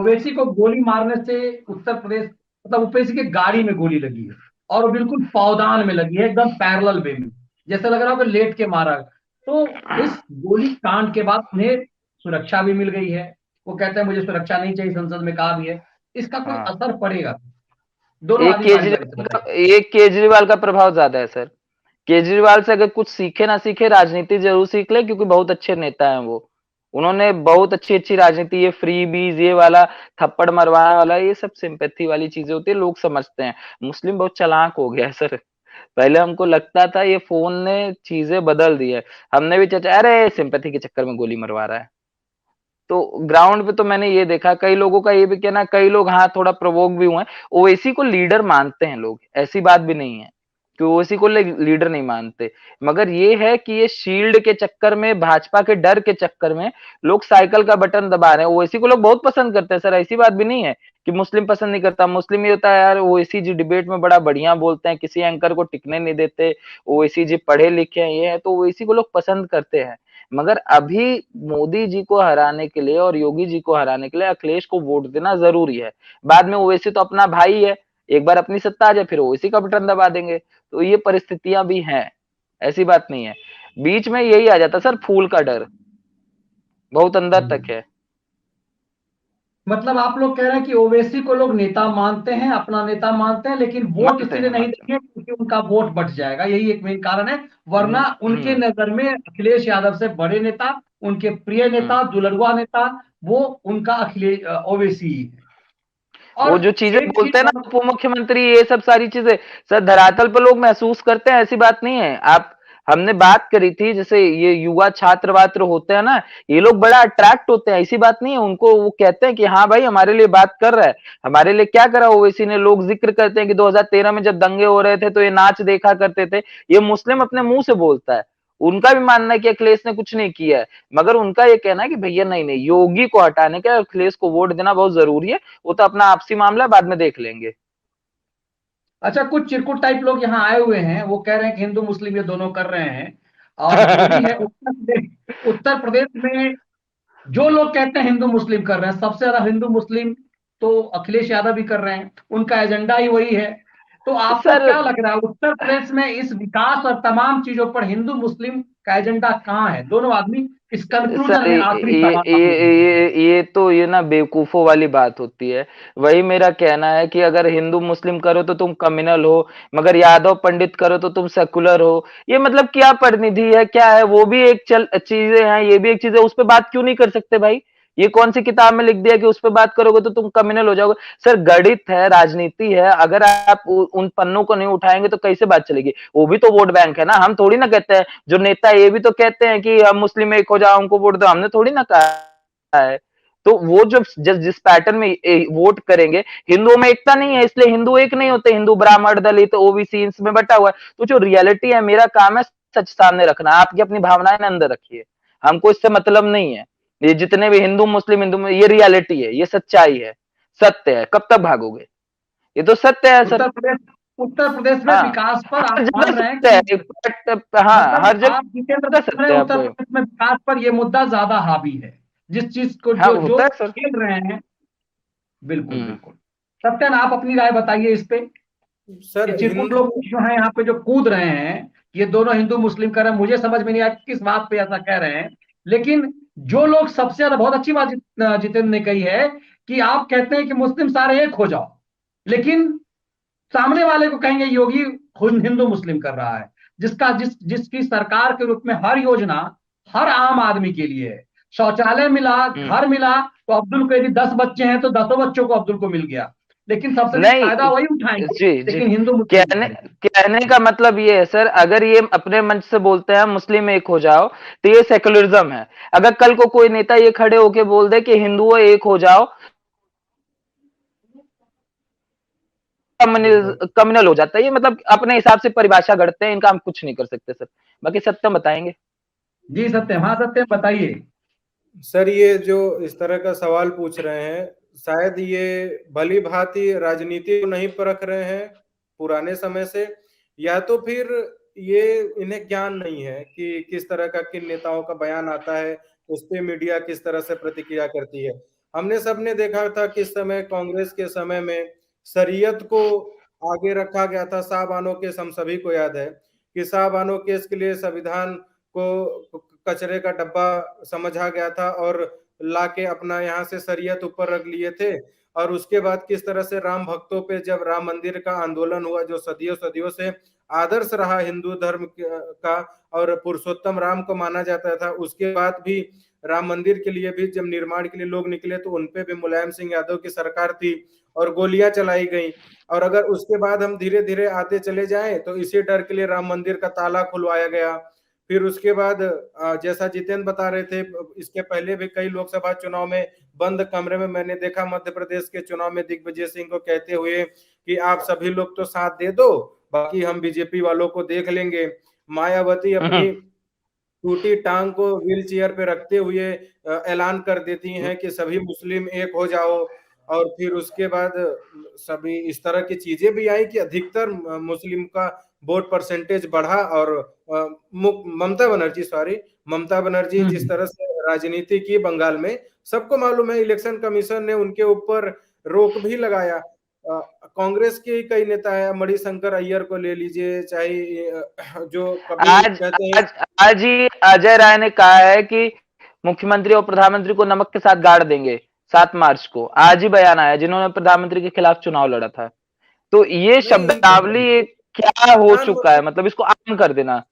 ओवैसी को गोली मारने से उत्तर प्रदेश, मतलब ओवैसी की गाड़ी में गोली लगी है और वो बिल्कुल पावदान में लगी है, एकदम पैरेलल वे में, जैसे लग रहा हो कि लेट के मारा है। तो इस गोली कांड के बाद उन्हें सुरक्षा भी मिल गई है। वो कहते हैं मुझे सुरक्षा नहीं चाहिए, संसद में कहा भी है। इसका कोई हाँ, असर पड़ेगा? दोनों एक आदमी बारी बारी से केजरीवाल बताइए। का एक केजरीवाल का प्रभाव ज्यादा है सर। केजरीवाल से अगर कुछ सीखे ना सीखे, राजनीति जरूर सीख ले, क्योंकि बहुत अच्छे नेता हैं वो। उन्होंने बहुत अच्छी अच्छी राजनीति, ये फ्री बीज, ये वाला थप्पड़ मरवाने वाला, ये सब सिंपैथी वाली चीजें होती है, लोग समझते हैं। मुस्लिम बहुत चालाक हो गया है सर। पहले हमको लगता था ये फोन ने चीजें बदल दी है। हमने भी चर्चा, अरे सिंपैथी के चक्कर में गोली मरवा रहा है। तो ग्राउंड पे तो मैंने ये देखा, कई लोगों का ये भी कहना, कई लोग हाँ थोड़ा प्रोवोक भी हुए हैं। ओवैसी को लीडर मानते हैं लोग, ऐसी बात भी नहीं है कि ओवैसी को लीडर नहीं मानते। मगर ये है कि ये शील्ड के चक्कर में, भाजपा के डर के चक्कर में लोग साइकिल का बटन दबा रहे हैं। ओवैसी को लोग बहुत पसंद करते हैं सर, ऐसी बात भी नहीं है कि मुस्लिम पसंद नहीं करता। मुस्लिम ये होता है यार, ओवैसी जी डिबेट में बड़ा बढ़िया बोलते हैं, किसी एंकर को टिकने नहीं देते, ओवैसी जी पढ़े लिखे हैं, ये है, तो ओवैसी को लोग पसंद करते हैं। मगर अभी मोदी जी को हराने के लिए और योगी जी को हराने के लिए अखिलेश को वोट देना जरूरी है। बाद में ओवैसी तो अपना भाई है, एक बार अपनी सत्ता आ जाए फिर ओवैसी का बटन दबा देंगे। तो ये परिस्थितियां भी हैं, ऐसी बात नहीं है। बीच में यही आ जाता सर, फूल का डर बहुत अंदर तक हम्म। है। मतलब आप लोग कह रहे हैं कि ओवैसी को लोग नेता मानते हैं, अपना नेता मानते हैं, लेकिन वोट मानते इसलिए हैं, नहीं मानते देंगे क्योंकि उनका वोट बट जाएगा, यही एक मेन कारण है। वरना हैं। उनके नजर में अखिलेश यादव से बड़े नेता, उनके प्रिय हम्म। नेता, दुलड़ुआ नेता, वो उनका अखिलेश ओवैसी ही है। वो और जो चीजें एक बोलते हैं चीज ना, और। उप मुख्यमंत्री, ये सब सारी चीजें सर धरातल पर लोग महसूस करते हैं, ऐसी बात नहीं है। आप, हमने बात करी थी, जैसे ये युवा छात्र वात्र होते हैं ना, ये लोग बड़ा अट्रैक्ट होते हैं, ऐसी बात नहीं है। उनको वो कहते हैं कि हाँ भाई हमारे लिए बात कर रहा है। हमारे लिए क्या करा ओवैसी ने, लोग जिक्र करते हैं कि 2013 में जब दंगे हो रहे थे तो ये नाच देखा करते थे। ये मुस्लिम अपने मुंह से बोलता है। उनका भी मानना है कि अखिलेश ने कुछ नहीं किया है। मगर उनका ये कहना है कि भैया नहीं नहीं, योगी को हटाने के अखिलेश को वोट देना बहुत जरूरी है। वो तो अपना आपसी मामला है, बाद में देख लेंगे। अच्छा, कुछ चिरकुट टाइप लोग यहाँ आए हुए हैं, वो कह रहे हैं कि हिंदू मुस्लिम ये दोनों कर रहे हैं। और जो भी है उत्तर प्रदेश में जो लोग कहते हैं हिंदू मुस्लिम कर रहे हैं, सबसे ज्यादा हिंदू मुस्लिम तो अखिलेश यादव भी कर रहे हैं, उनका एजेंडा ही वही है। तो आपको सर क्या लग रहा है उत्तर प्रदेश में इस विकास और तमाम चीजों पर हिंदू मुस्लिम का एजेंडा कहाँ है? दोनों आदमी इस कंक्लूजन सर में, आखिरी सवाल आप लोगों से। ये तो ये ना बेवकूफों वाली बात होती है। वही मेरा कहना है कि अगर हिंदू मुस्लिम करो तो तुम कम्युनल हो, मगर यादव पंडित करो तो तुम सेकुलर हो। ये मतलब क्या प्रतिनिधि है, क्या है? वो भी एक चल चीजें हैं, ये भी एक चीज है, उस पर बात क्यों नहीं कर सकते भाई? ये कौन सी किताब में लिख दिया कि उस पर बात करोगे तो तुम कम्युनल हो जाओगे? सर गणित है, राजनीति है, अगर आप उन पन्नों को नहीं उठाएंगे तो कैसे बात चलेगी? वो भी तो वोट बैंक है ना। हम थोड़ी ना कहते हैं, जो नेता है ये भी तो कहते हैं कि हम मुस्लिम एक हो जाओ, हमको वोट दो, हमने थोड़ी ना कहा है। तो वो जो जिस पैटर्न में वोट करेंगे, हिंदुओं में एकता नहीं है, इसलिए हिंदू एक नहीं होते। हिंदू ब्राह्मण दलित ओबीसी इसमें बटा हुआ है। तो जो रियलिटी है, मेरा काम है सच सामने रखना, आपकी अपनी भावनाएं अंदर रखिए, हमको इससे मतलब नहीं है। ये जितने भी हिंदू में, ये रियलिटी है, ये सच्चाई है, सत्य है, कब तक भागोगे? ये तो सत्य है सर। उत्तर प्रदेश उत्तर प्रदेश में हाँ, विकास पर आप हर जगह मान रहे हैं सत्य कि, है, हाँ मतलब हर आप जितेंद्र जगह देव रहे सत्य हैं है उत्तर आपको। प्रदेश में विकास पर ये मुद्दा ज्यादा हावी है, जिस चीज को हाँ जो होता जो है सर। खेल रहे हैं। बिल्कुल हम्म। बिल्कुल। सत्यन, आप अपनी राय बताइए इस पे। सर ये चिरकुट हिंदू लोग जो हैं यहाँ पे जो कूद रहे हैं, ये दोनों हिंदू मुस्लिम कर रहे हैं, मुझे समझ में नहीं आया कि किस बात पे ऐसा कह रहे हैं। लेकिन जो लोग सबसे ज्यादा, बहुत अच्छी बात जितेंद्र ने कही है कि आप कहते हैं कि मुस्लिम सारे एक हो जाओ, लेकिन सामने वाले को कहेंगे योगी हिंदू मुस्लिम कर रहा है, जिसकी सरकार के रूप में हर योजना हर आम आदमी के लिए है। शौचालय मिला, हम्म। घर मिला, तो अब्दुल को यदि 10 बच्चे हैं तो 10 बच्चों को अब्दुल को मिल गया। लेकिन सबसे अधिक फायदा नहीं वही उठाएंगे, जी जी, लेकिन हिंदू मुस्लिम कहने उठाएंगे। कहने का मतलब ये है सर, अगर ये अपने मंच से बोलते हैं मुस्लिम एक हो जाओ, तो ये सेकुलरिज्म है। अगर कल को कोई नेता ये खड़े होके बोल दे कि हिंदुओं एक हो जाओ, बिल्कुल। कम्युनल हो जाता है। ये मतलब अपने हिसाब से परिभाषा गढ़ते हैं, इनका हम कुछ नहीं कर सकते सर। बाकी सत्यम बताएंगे। जी सत्यम, हाँ सत्यम बताइए। सर ये जो इस तरह का सवाल पूछ रहे हैं, शायद ये भली भांति राजनीति को नहीं परख रहे हैं पुराने समय से, या तो फिर ये इन्हें ज्ञान नहीं है कि किस तरह का किन नेताओं का बयान आता है, उस पे मीडिया किस तरह से प्रतिक्रिया करती है। हमने सबने देखा था किस समय कांग्रेस के समय में शरीयत को आगे रखा गया था। शाहबानो केस हम सभी को याद है कि शाहबानो केस के लिए संविधान को कचरे का डब्बा समझा गया था और लाके अपना यहाँ से शरीयत ऊपर रख लिए थे। और उसके बाद किस तरह से राम भक्तों पे जब राम मंदिर का आंदोलन हुआ, जो सदियों सदियों से आदर्श रहा हिंदू धर्म का और पुरुषोत्तम राम को माना जाता था, उसके बाद भी राम मंदिर के लिए भी जब निर्माण के लिए लोग निकले तो उनपे भी मुलायम सिंह यादव की सरकार थी और गोलियां चलाई गई। और अगर उसके बाद हम धीरे धीरे आते चले जाएं तो इसी डर के लिए राम मंदिर का ताला खुलवाया गया। फिर उसके बाद जैसा जितेंद्र बता रहे थे, इसके पहले भी कई लोकसभा चुनाव में बंद कमरे में मैंने देखा मध्य प्रदेश के चुनाव में दिग्विजय सिंह को कहते हुए कि आप सभी लोग तो साथ दे दो, बाकी हम बीजेपी वालों को देख लेंगे। मायावती अपनी टूटी टांग को व्हील चेयर पे रखते हुए ऐलान कर देती हैं कि सभी मुस्लिम एक हो जाओ। और फिर उसके बाद सभी इस तरह की चीजें भी आई कि अधिकतर मुस्लिम का वोट परसेंटेज बढ़ा। और ममता बनर्जी जिस तरह से राजनीति की बंगाल में, सबको मालूम है इलेक्शन कमीशन ने उनके ऊपर रोक भी लगाया। कांग्रेस के कई नेता है, मणिशंकर अय्यर को ले लीजिए, चाहे जो कभी कहते हैं आज ही अजय राय ने कहा है कि मुख्यमंत्री और प्रधानमंत्री को नमक के साथ गाड़ देंगे 7 मार्च को। आज ही बयान आया जिन्होंने प्रधानमंत्री के खिलाफ चुनाव लड़ा था। तो ये शब्दावली क्या हो चुका है, मतलब इसको आम कर देना।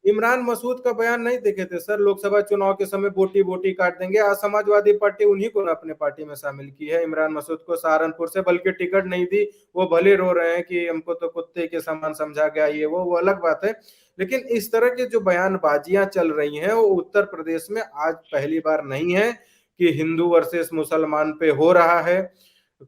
इमरान मसूद का बयान नहीं देखे थे सर, लोकसभा चुनाव के समय बोटी बोटी काट देंगे। आज समाजवादी पार्टी उन्हीं को ना अपने पार्टी में शामिल की है, इमरान मसूद को सहारनपुर से, बल्कि टिकट नहीं दी। वो भले रो रहे हैं कि हमको तो कुत्ते के समान समझा गया, ये वो अलग बात है। लेकिन इस तरह की जो बयानबाजियां चल रही हैं वो उत्तर प्रदेश में आज पहली बार नहीं है कि हिंदू वर्सेस मुसलमान पे हो रहा है।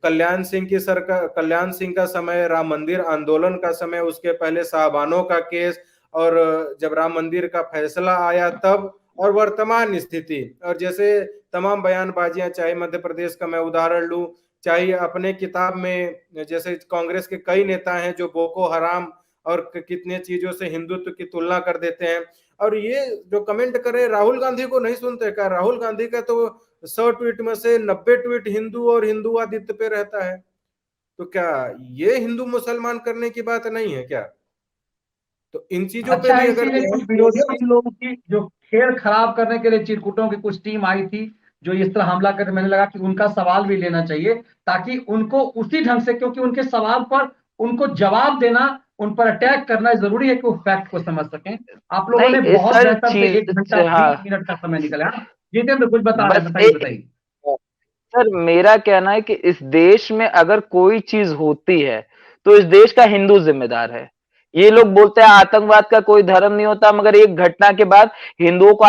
कल्याण सिंह की सरकार, कल्याण सिंह का समय, राम मंदिर आंदोलन का समय, उसके पहले शाहबानो का केस, और जब राम मंदिर का फैसला आया तब, और वर्तमान स्थिति। और जैसे तमाम बयानबाजियां, चाहे मध्य प्रदेश का मैं उदाहरण लूं, चाहे अपने किताब में जैसे कांग्रेस के कई नेता हैं जो बोको हराम और कितने चीजों से हिंदुत्व की तुलना कर देते हैं। और ये जो कमेंट करे राहुल गांधी को नहीं सुनते क्या? राहुल गांधी का तो 100 ट्वीट में से 90 ट्वीट हिंदू और हिंदुवादित्य पे रहता है। तो क्या ये हिंदू मुसलमान करने की बात नहीं है क्या? तो इन चीजों पे भी अगर इसीलिए कुछ विरोधी लोगों की जो खेल खराब करने के लिए चिरकुटों की कुछ टीम आई थी जो इस तरह हमला करते, मैंने लगा कि उनका सवाल भी लेना चाहिए ताकि उनको उसी ढंग से, क्योंकि उनके सवाल पर उनको जवाब देना, उन पर अटैक करना जरूरी है कि वो फैक्ट को समझ सकें। आप लोगों ने बहुत सर बेहतर से 1 घंटा 20 मिनट का समय निकाला। जितेंद्र कुछ बता रहे हैं, बताइए। सर मेरा कहना है कि इस देश में अगर कोई चीज होती है तो इस देश का हिंदू जिम्मेदार है। ये लोग बोलते हैं आतंकवाद का कोई धर्म नहीं होता, मगर एक घटना के बाद हिंदुओं को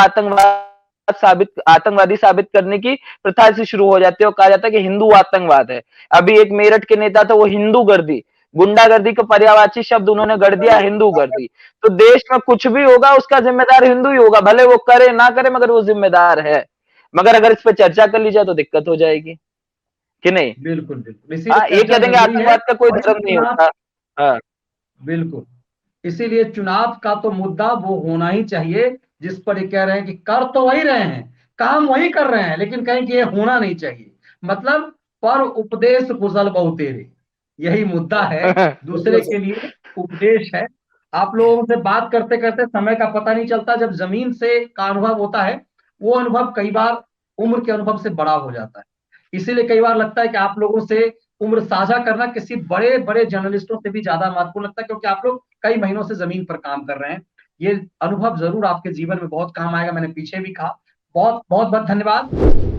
आतंकवादी साबित करने की प्रथा से शुरू हो जाती है और कहा जाता है कि हिंदू आतंकवाद है। अभी एक मेरठ के नेता था, वो हिंदू गर्दी, गुंडागर्दी का पर्यायवाची शब्द उन्होंने गढ़ दिया हिंदू गर्दी। तो देश में कुछ भी होगा उसका जिम्मेदार हिंदू ही होगा, भले वो करे ना करे, मगर वो जिम्मेदार है। मगर अगर इस पर चर्चा कर ली जाए तो दिक्कत हो जाएगी कि नहीं? बिल्कुल बिल्कुल, ये कह देंगे आतंकवाद का कोई धर्म नहीं होता। हाँ बिल्कुल, इसीलिए चुनाव का तो मुद्दा वो होना ही चाहिए जिस पर ये कह रहे हैं कि कर तो वही रहे हैं, काम वही कर रहे हैं, लेकिन कहें कि ये होना नहीं चाहिए। मतलब पर उपदेश कुशल बहु तेरे, यही मुद्दा है। दूसरे के लिए उपदेश है। आप लोगों से बात करते करते समय का पता नहीं चलता। जब जमीन से का अनुभव होता है, वो अनुभव कई बार उम्र के अनुभव से बड़ा हो जाता है। इसीलिए कई बार लगता है कि आप लोगों से उम्र साझा करना किसी बड़े बड़े जर्नलिस्टों से भी ज्यादा महत्वपूर्ण लगता है, क्योंकि आप लोग कई महीनों से जमीन पर काम कर रहे हैं। ये अनुभव जरूर आपके जीवन में बहुत काम आएगा, मैंने पीछे भी कहा। बहुत बहुत बहुत धन्यवाद।